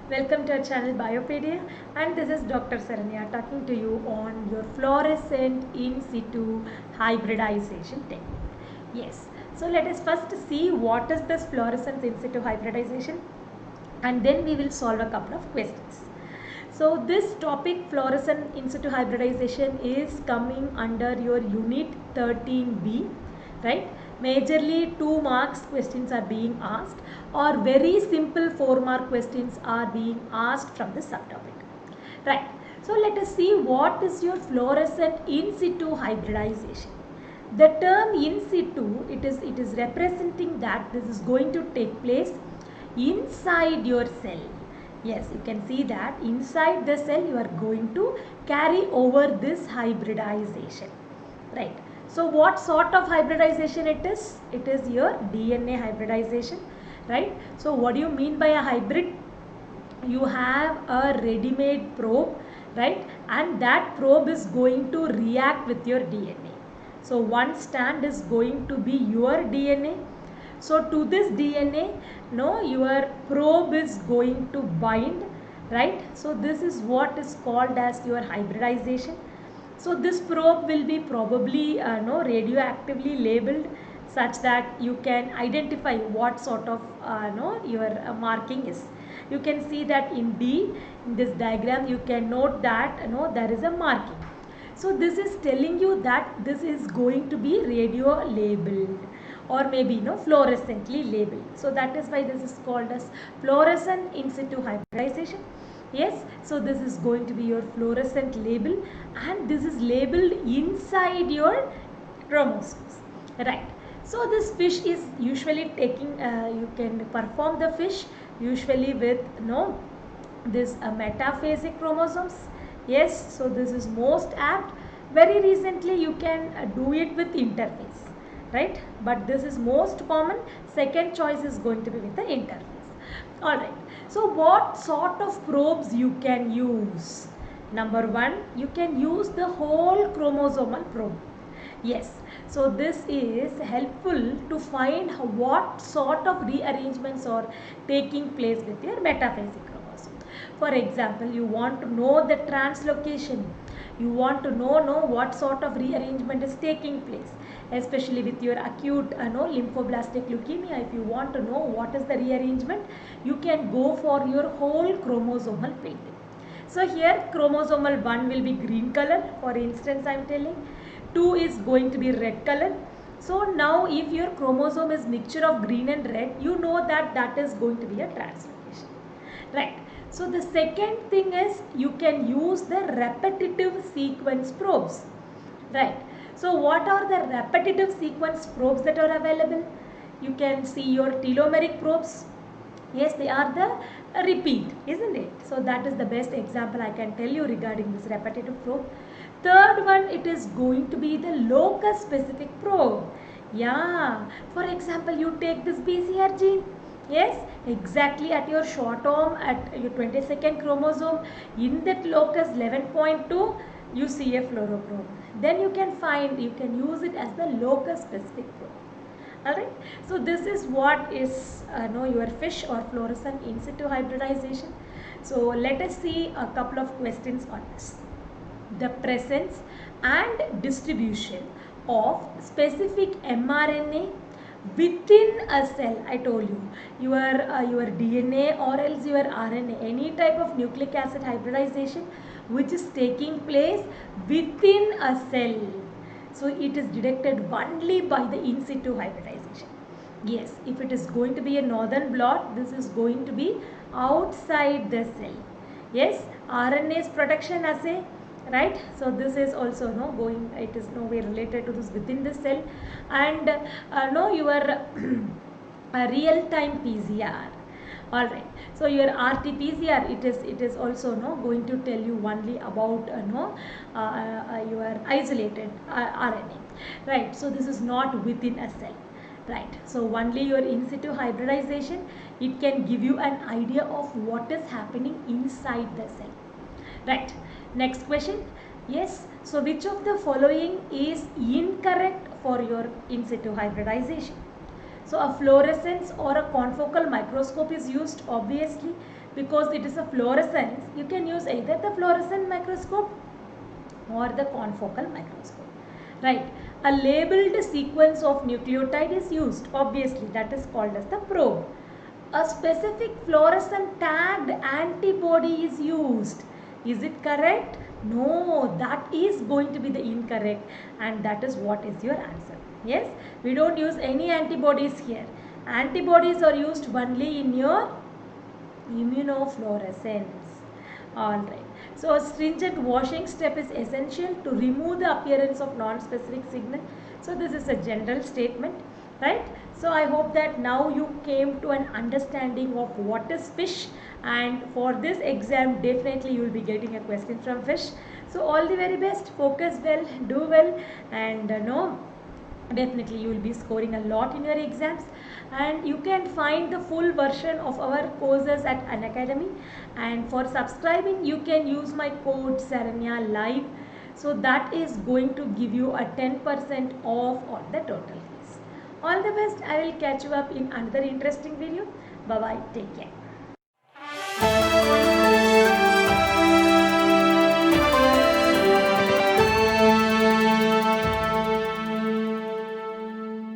Welcome to our channel Biopedia, and this is Dr. Saranya talking to you on your fluorescent in situ hybridization technique. Yes, so let us first see what is this fluorescence in situ hybridization, and then we will solve a couple of questions. So this topic fluorescent in situ hybridization is coming under your unit 13B, right? Majorly 2 marks questions are being asked, or very simple 4 mark questions are being asked from the subtopic, right? So let us see what is your fluorescent in situ hybridization. The term in situ, it is representing that this is going to take place inside your cell. Yes, you can see that inside the cell you are going to carry over this hybridization, right? So what sort of hybridization it is? It is your DNA hybridization, right? So what do you mean by a hybrid? You have a ready-made probe, right? And that probe is going to react with your DNA. So one stand is going to be your DNA. So to this DNA, no, your probe is going to bind, right? So this is what is called as your hybridization. So this probe will be probably no radioactively labeled such that you can identify what sort of no your marking is. You can see that in D, in this diagram, you can note that no there is a marking. So this is telling you that this is going to be radio labeled, or maybe no fluorescently labeled. So that is why this is called as fluorescent in situ hybridization. Yes, so this is going to be your fluorescent label, and this is labeled inside your chromosomes, right? So this fish is usually taking you can perform the fish usually with no this metaphasic chromosomes. Yes, so this is most apt. Very recently you can do it with interphase, right? But this is most common. Second choice is going to be with the interphase. Alright, so what sort of probes you can use? Number one, you can use the whole chromosomal probe. Yes, so this is helpful to find what sort of rearrangements are taking place with your metaphasic chromosome. For example, you want to know the translocation. You want to know what sort of rearrangement is taking place, especially with your acute lymphoblastic leukemia. If you want to know what is the rearrangement, you can go for your whole chromosomal painting. So here chromosomal 1 will be green color, for instance I am telling. 2 is going to be red color. So now if your chromosome is mixture of green and red, you know that that is going to be a translocation, right? So the second thing is you can use the repetitive sequence probes, right? So what are the repetitive sequence probes that are available? You can see your telomeric probes. Yes, they are the repeat, isn't it? So that is the best example I can tell you regarding this repetitive probe. Third one, it is going to be the locus specific probe. Yeah, for example, you take this BCR gene. Yes, exactly at your short arm, at your 22nd chromosome, in that locus 11.2, you see a fluoroprobe. Then you can find, you can use it as the locus specific probe. Alright, so this is what is your fish or fluorescent in situ hybridization. So let us see a couple of questions on this. The presence and distribution of specific mRNA within a cell. I told you, your DNA or else your RNA, any type of nucleic acid hybridization which is taking place within a cell. So it is detected only by the in situ hybridization. Yes, if it is going to be a northern blot, this is going to be outside the cell. Yes, RNA's protection assay, right? So this is also no going, it is no way related to this within the cell. And no your real time PCR. Alright, so your RT-PCR, it is also no going to tell you only about your isolated RNA, right? So this is not within a cell, right? So only your in situ hybridization, it can give you an idea of what is happening inside the cell, right? Next question. Yes, so which of the following is incorrect for your in situ hybridization? So a fluorescence or a confocal microscope is used, obviously, because it is a fluorescence. You can use either the fluorescent microscope or the confocal microscope, right? A labeled sequence of nucleotide is used, obviously, that is called as the probe. A specific fluorescent tagged antibody is used. Is it correct? No, that is going to be the incorrect, and that is what is your answer. Yes, we don't use any antibodies here. Antibodies are used only in your immunofluorescence. Alright. So a stringent washing step is essential to remove the appearance of non-specific signal. So this is a general statement, right? So I hope that now you came to an understanding of what is fish, and for this exam definitely you will be getting a question from fish. So all the very best, focus well, do well, and know definitely you will be scoring a lot in your exams. And you can find the full version of our courses at Unacademy, and for subscribing you can use my code Saranya Live, so that is going to give you a 10% off on the total fees. All the best. I will catch you up in another interesting video. Bye bye, take care.